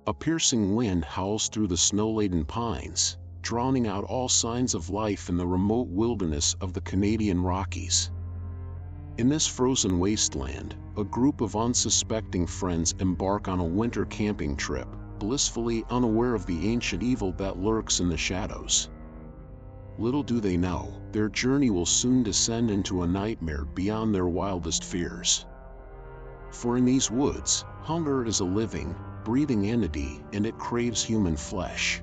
A piercing wind howls through the snow-laden pines, drowning out all signs of life in the remote wilderness of the Canadian Rockies. In this frozen wasteland, a group of unsuspecting friends embark on a winter camping trip, blissfully unaware of the ancient evil that lurks in the shadows. Little do they know, their journey will soon descend into a nightmare beyond their wildest fears. For in these woods, hunger is a living, breathing entity, and it craves human flesh.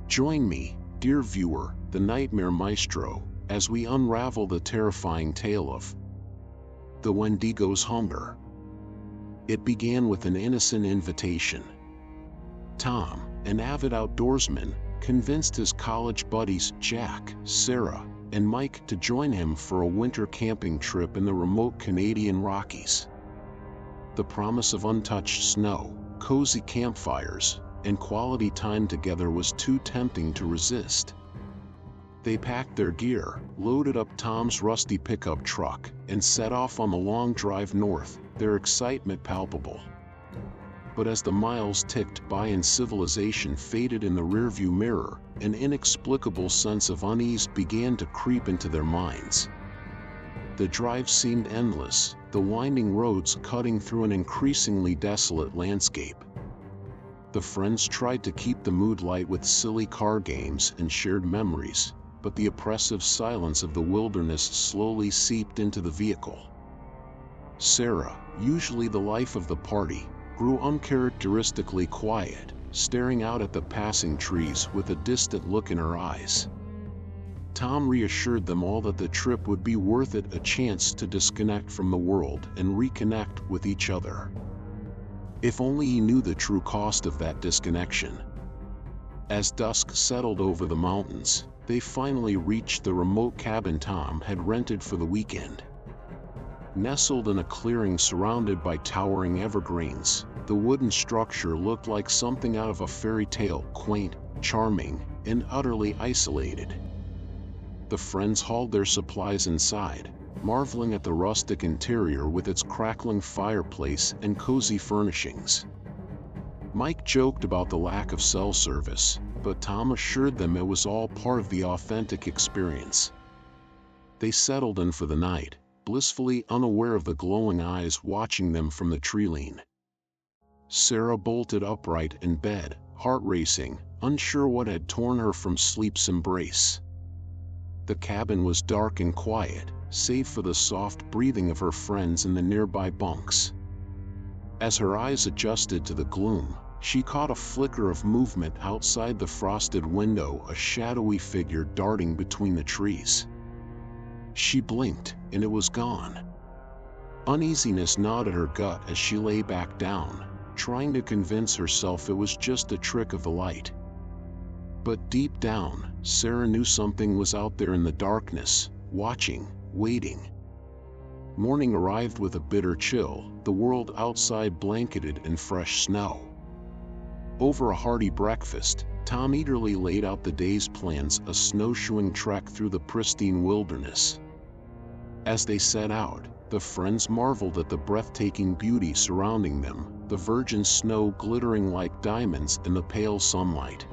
Join me, dear viewer, the Nightmare Maestro, as we unravel the terrifying tale of the Wendigo's hunger. It began with an innocent invitation. Tom, an avid outdoorsman, convinced his college buddies Jack, Sarah, and Mike to join him for a winter camping trip in the remote Canadian Rockies. The promise of untouched snow, cozy campfires, and quality time together was too tempting to resist. They packed their gear, loaded up Tom's rusty pickup truck, and set off on the long drive north, their excitement palpable. But as the miles ticked by and civilization faded in the rearview mirror, an inexplicable sense of unease began to creep into their minds. The drive seemed endless, the winding roads cutting through an increasingly desolate landscape. The friends tried to keep the mood light with silly car games and shared memories, but the oppressive silence of the wilderness slowly seeped into the vehicle. Sarah, usually the life of the party, grew uncharacteristically quiet, staring out at the passing trees with a distant look in her eyes. Tom reassured them all that the trip would be worth it, a chance to disconnect from the world and reconnect with each other. If only he knew the true cost of that disconnection. As dusk settled over the mountains, they finally reached the remote cabin Tom had rented for the weekend. Nestled in a clearing surrounded by towering evergreens, the wooden structure looked like something out of a fairy tale, quaint, charming, and utterly isolated. The friends hauled their supplies inside, marveling at the rustic interior with its crackling fireplace and cozy furnishings. Mike joked about the lack of cell service, but Tom assured them it was all part of the authentic experience. They settled in for the night, blissfully unaware of the glowing eyes watching them from the tree-line. Sarah bolted upright in bed, heart racing, unsure what had torn her from sleep's embrace. The cabin was dark and quiet, save for the soft breathing of her friends in the nearby bunks. As her eyes adjusted to the gloom, she caught a flicker of movement outside the frosted window, a shadowy figure darting between the trees. She blinked, and it was gone. Uneasiness gnawed at her gut as she lay back down, trying to convince herself it was just a trick of the light. But deep down, Sarah knew something was out there in the darkness, watching, waiting. Morning arrived with a bitter chill, the world outside blanketed in fresh snow. Over a hearty breakfast, Tom eagerly laid out the day's plans, a snowshoeing trek through the pristine wilderness. As they set out, the friends marveled at the breathtaking beauty surrounding them, the virgin snow glittering like diamonds in the pale sunlight.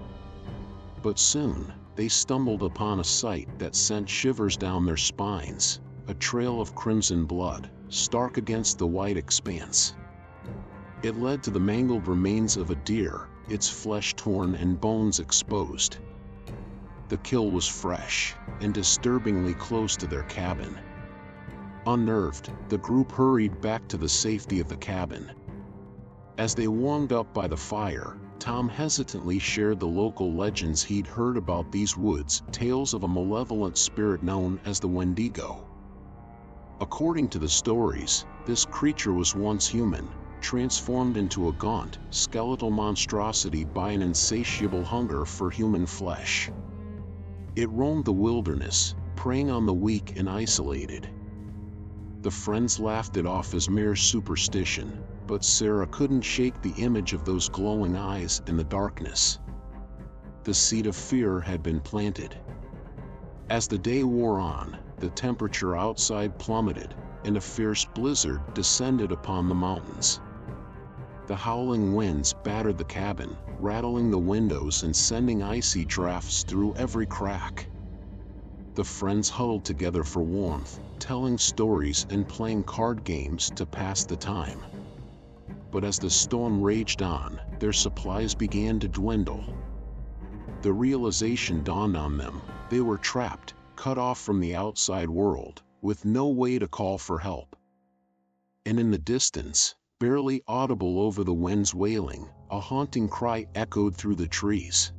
But soon, they stumbled upon a sight that sent shivers down their spines, a trail of crimson blood, stark against the white expanse. It led to the mangled remains of a deer, its flesh torn and bones exposed. The kill was fresh, and disturbingly close to their cabin. Unnerved, the group hurried back to the safety of the cabin. As they warmed up by the fire, Tom hesitantly shared the local legends he'd heard about these woods, tales of a malevolent spirit known as the Wendigo. According to the stories, this creature was once human, transformed into a gaunt, skeletal monstrosity by an insatiable hunger for human flesh. It roamed the wilderness, preying on the weak and isolated. The friends laughed it off as mere superstition, but Sarah couldn't shake the image of those glowing eyes in the darkness. The seed of fear had been planted. As the day wore on, the temperature outside plummeted, and a fierce blizzard descended upon the mountains. The howling winds battered the cabin, rattling the windows and sending icy drafts through every crack. The friends huddled together for warmth, telling stories and playing card games to pass the time. But as the storm raged on, their supplies began to dwindle. The realization dawned on them: they were trapped, cut off from the outside world, with no way to call for help. And in the distance, barely audible over the wind's wailing, a haunting cry echoed through the trees.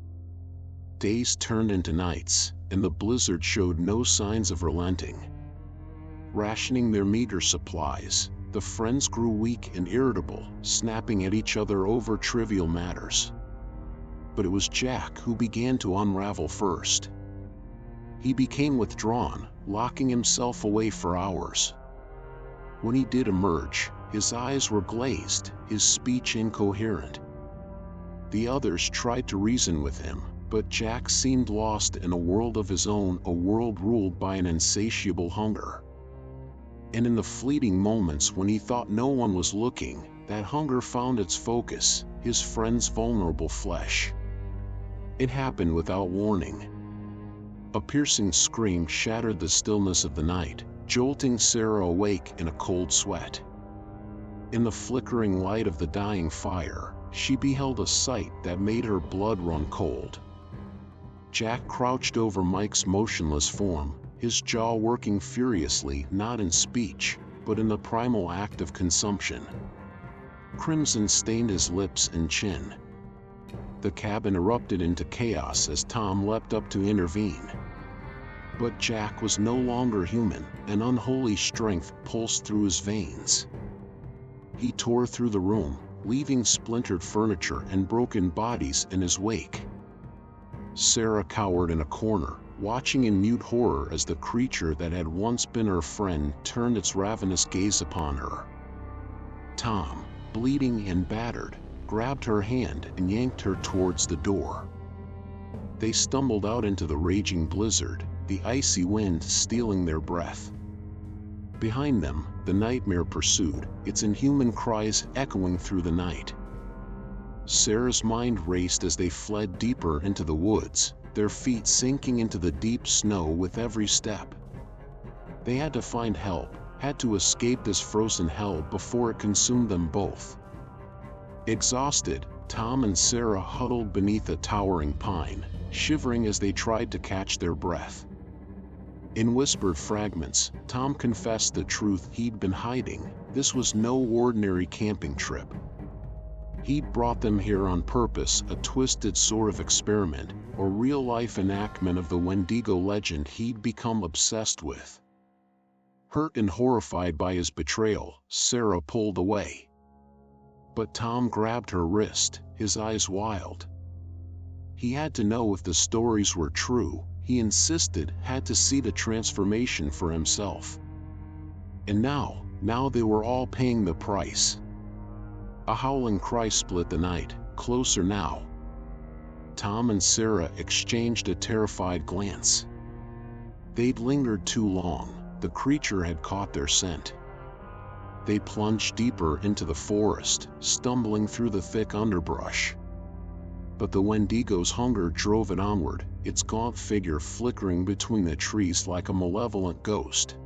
Days turned into nights, and the blizzard showed no signs of relenting. Rationing their meager supplies, the friends grew weak and irritable, snapping at each other over trivial matters. But it was Jack who began to unravel first. He became withdrawn, locking himself away for hours. When he did emerge, his eyes were glazed, his speech incoherent. The others tried to reason with him, but Jack seemed lost in a world of his own, a world ruled by an insatiable hunger. And in the fleeting moments when he thought no one was looking, that hunger found its focus: his friend's vulnerable flesh. It happened without warning. A piercing scream shattered the stillness of the night, jolting Sarah awake in a cold sweat. In the flickering light of the dying fire, she beheld a sight that made her blood run cold. Jack crouched over Mike's motionless form, his jaw working furiously, not in speech, but in the primal act of consumption. Crimson stained his lips and chin. The cabin erupted into chaos as Tom leapt up to intervene. But Jack was no longer human. An unholy strength pulsed through his veins. He tore through the room, leaving splintered furniture and broken bodies in his wake. Sarah cowered in a corner, watching in mute horror as the creature that had once been her friend turned its ravenous gaze upon her. Tom, bleeding and battered, grabbed her hand and yanked her towards the door. They stumbled out into the raging blizzard, the icy wind stealing their breath. Behind them, the nightmare pursued, its inhuman cries echoing through the night. Sarah's mind raced as they fled deeper into the woods, their feet sinking into the deep snow with every step. They had to find help, had to escape this frozen hell before it consumed them both. Exhausted, Tom and Sarah huddled beneath a towering pine, shivering as they tried to catch their breath. In whispered fragments, Tom confessed the truth he'd been hiding: this was no ordinary camping trip. He'd brought them here on purpose, a twisted sort of experiment, or real-life enactment of the Wendigo legend he'd become obsessed with. Hurt and horrified by his betrayal, Sarah pulled away. But Tom grabbed her wrist, his eyes wild. He had to know if the stories were true, he insisted, had to see the transformation for himself. And now they were all paying the price. A howling cry split the night, closer now. Tom and Sarah exchanged a terrified glance. They'd lingered too long, the creature had caught their scent. They plunged deeper into the forest, stumbling through the thick underbrush. But the Wendigo's hunger drove it onward, its gaunt figure flickering between the trees like a malevolent ghost.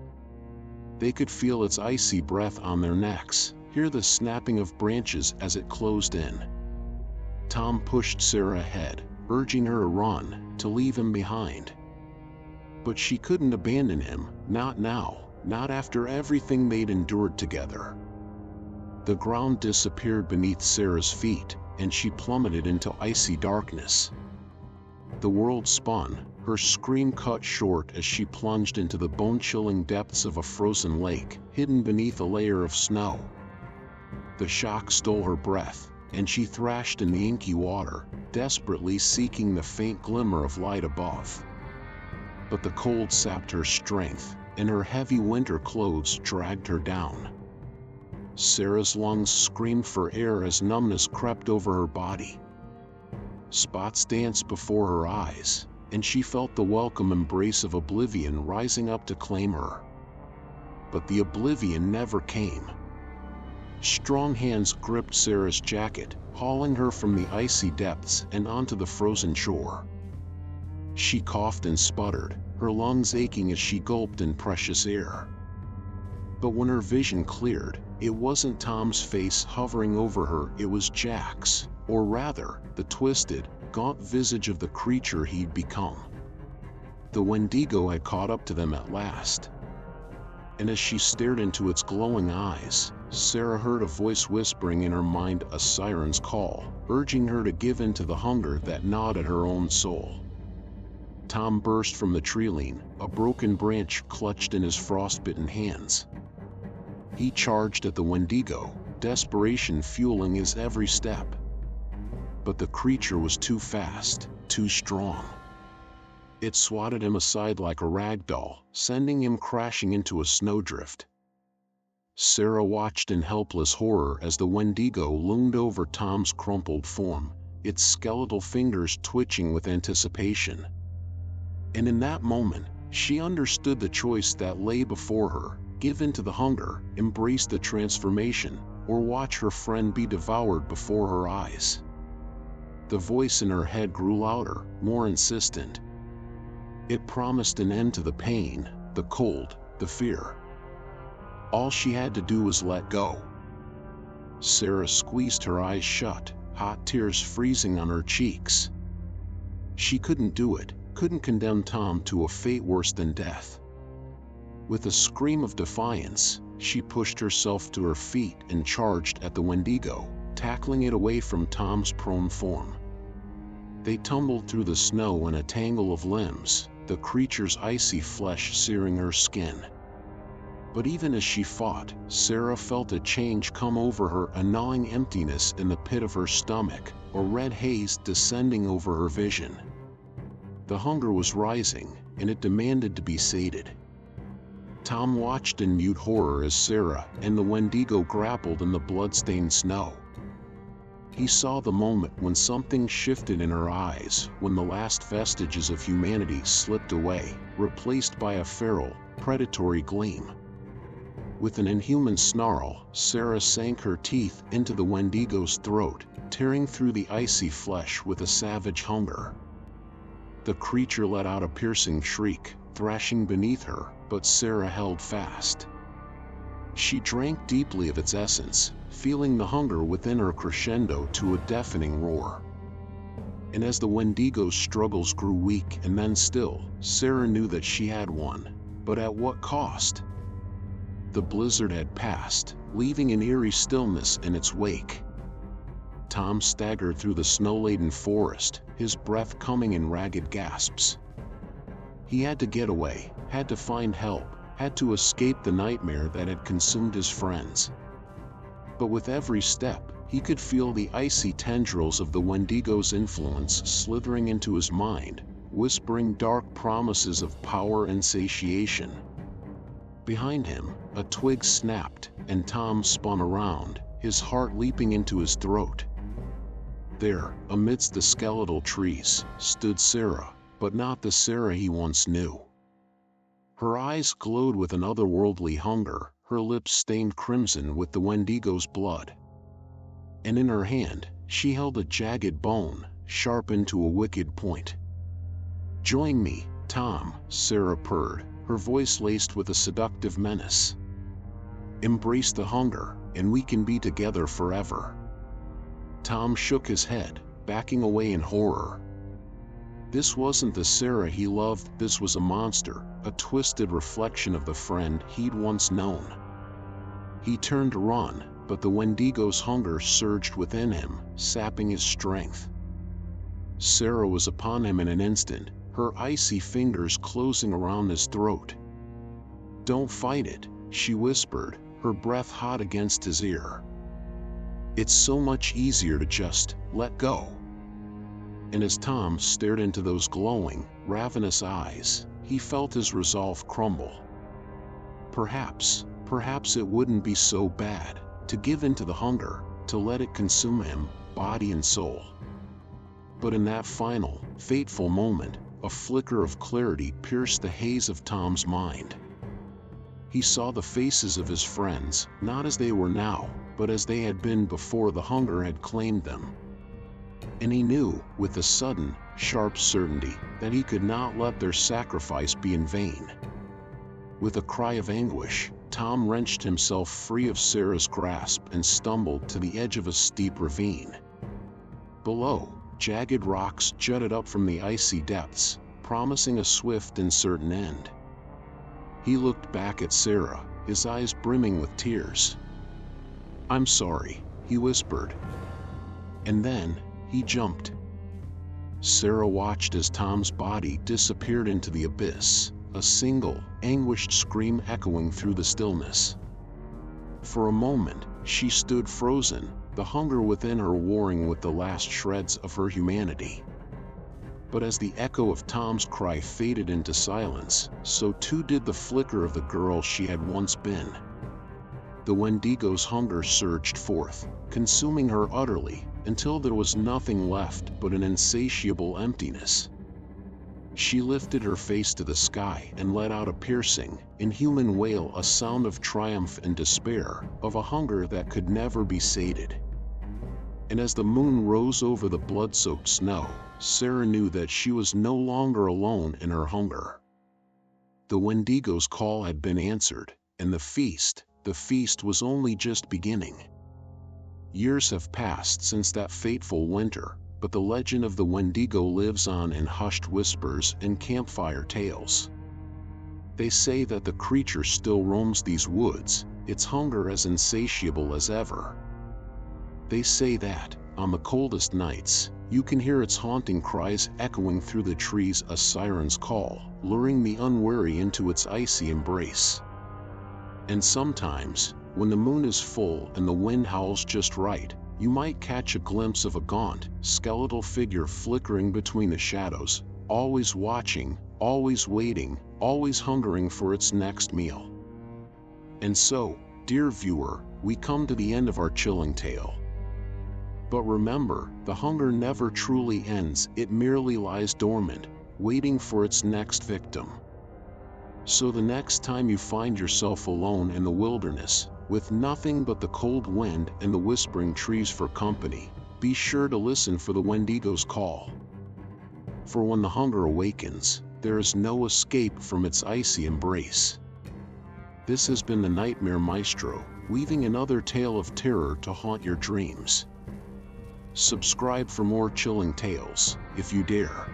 They could feel its icy breath on their necks, hear the snapping of branches as it closed in. Tom pushed Sarah ahead, urging her to run, to leave him behind. But she couldn't abandon him, not now, not after everything they'd endured together. The ground disappeared beneath Sarah's feet, and she plummeted into icy darkness. The world spun, her scream cut short as she plunged into the bone-chilling depths of a frozen lake, hidden beneath a layer of snow. The shock stole her breath, and she thrashed in the inky water, desperately seeking the faint glimmer of light above. But the cold sapped her strength, and her heavy winter clothes dragged her down. Sarah's lungs screamed for air as numbness crept over her body. Spots danced before her eyes, and she felt the welcome embrace of oblivion rising up to claim her. But the oblivion never came. Strong hands gripped Sarah's jacket, hauling her from the icy depths and onto the frozen shore. She coughed and sputtered, her lungs aching as she gulped in precious air. But when her vision cleared, it wasn't Tom's face hovering over her, it was Jack's, or rather, the twisted, gaunt visage of the creature he'd become. The Wendigo had caught up to them at last. And as she stared into its glowing eyes, Sarah heard a voice whispering in her mind a siren's call, urging her to give in to the hunger that gnawed at her own soul. Tom burst from the tree-line, a broken branch clutched in his frostbitten hands. He charged at the Wendigo, desperation fueling his every step. But the creature was too fast, too strong. It swatted him aside like a rag doll, sending him crashing into a snowdrift. Sarah watched in helpless horror as the Wendigo loomed over Tom's crumpled form, its skeletal fingers twitching with anticipation. And in that moment, she understood the choice that lay before her: give in to the hunger, embrace the transformation, or watch her friend be devoured before her eyes. The voice in her head grew louder, more insistent. It promised an end to the pain, the cold, the fear. All she had to do was let go. Sarah squeezed her eyes shut, hot tears freezing on her cheeks. She couldn't do it, couldn't condemn Tom to a fate worse than death. With a scream of defiance, she pushed herself to her feet and charged at the Wendigo, tackling it away from Tom's prone form. They tumbled through the snow in a tangle of limbs, the creature's icy flesh searing her skin. But even as she fought, Sarah felt a change come over her, a gnawing emptiness in the pit of her stomach, a red haze descending over her vision. The hunger was rising, and it demanded to be sated. Tom watched in mute horror as Sarah and the Wendigo grappled in the blood-stained snow. He saw the moment when something shifted in her eyes, when the last vestiges of humanity slipped away, replaced by a feral, predatory gleam. With an inhuman snarl, Sarah sank her teeth into the Wendigo's throat, tearing through the icy flesh with a savage hunger. The creature let out a piercing shriek, thrashing beneath her, but Sarah held fast. She drank deeply of its essence, feeling the hunger within her crescendo to a deafening roar. And as the Wendigo's struggles grew weak and then still, Sarah knew that she had won. But at what cost? The blizzard had passed, leaving an eerie stillness in its wake. Tom staggered through the snow-laden forest, his breath coming in ragged gasps. He had to get away, had to find help, had to escape the nightmare that had consumed his friends. But with every step, he could feel the icy tendrils of the Wendigo's influence slithering into his mind, whispering dark promises of power and satiation. Behind him, a twig snapped, and Tom spun around, his heart leaping into his throat. There, amidst the skeletal trees, stood Sarah, but not the Sarah he once knew. Her eyes glowed with an otherworldly hunger, her lips stained crimson with the Wendigo's blood. And in her hand, she held a jagged bone, sharpened to a wicked point. "Join me, Tom," Sarah purred, her voice laced with a seductive menace. "Embrace the hunger, and we can be together forever." Tom shook his head, backing away in horror. This wasn't the Sarah he loved, this was a monster, a twisted reflection of the friend he'd once known. He turned to run, but the Wendigo's hunger surged within him, sapping his strength. Sarah was upon him in an instant, her icy fingers closing around his throat. "Don't fight it," she whispered, her breath hot against his ear. "It's so much easier to just let go." And as Tom stared into those glowing, ravenous eyes, he felt his resolve crumble. Perhaps it wouldn't be so bad to give in to the hunger, to let it consume him, body and soul. But in that final, fateful moment, a flicker of clarity pierced the haze of Tom's mind. He saw the faces of his friends, not as they were now, but as they had been before the hunger had claimed them. And he knew, with a sudden, sharp certainty, that he could not let their sacrifice be in vain. With a cry of anguish, Tom wrenched himself free of Sarah's grasp and stumbled to the edge of a steep ravine. Below, jagged rocks jutted up from the icy depths, promising a swift and certain end. He looked back at Sarah, his eyes brimming with tears. "I'm sorry," he whispered. And then, he jumped. Sarah watched as Tom's body disappeared into the abyss, a single, anguished scream echoing through the stillness. For a moment, she stood frozen, the hunger within her warring with the last shreds of her humanity. But as the echo of Tom's cry faded into silence, so too did the flicker of the girl she had once been. The Wendigo's hunger surged forth, consuming her utterly, until there was nothing left but an insatiable emptiness. She lifted her face to the sky and let out a piercing, inhuman wail, a sound of triumph and despair, of a hunger that could never be sated. And as the moon rose over the blood-soaked snow, Sarah knew that she was no longer alone in her hunger. The Wendigo's call had been answered, and the feast was only just beginning. Years have passed since that fateful winter, but the legend of the Wendigo lives on in hushed whispers and campfire tales. They say that the creature still roams these woods, its hunger as insatiable as ever. They say that, on the coldest nights, you can hear its haunting cries echoing through the trees, a siren's call, luring the unwary into its icy embrace. And sometimes, when the moon is full and the wind howls just right, you might catch a glimpse of a gaunt, skeletal figure flickering between the shadows, always watching, always waiting, always hungering for its next meal. And so, dear viewer, we come to the end of our chilling tale. But remember, the hunger never truly ends, it merely lies dormant, waiting for its next victim. So the next time you find yourself alone in the wilderness, with nothing but the cold wind and the whispering trees for company, be sure to listen for the Wendigo's call. For when the hunger awakens, there is no escape from its icy embrace. This has been the Nightmare Maestro, weaving another tale of terror to haunt your dreams. Subscribe for more chilling tales, if you dare.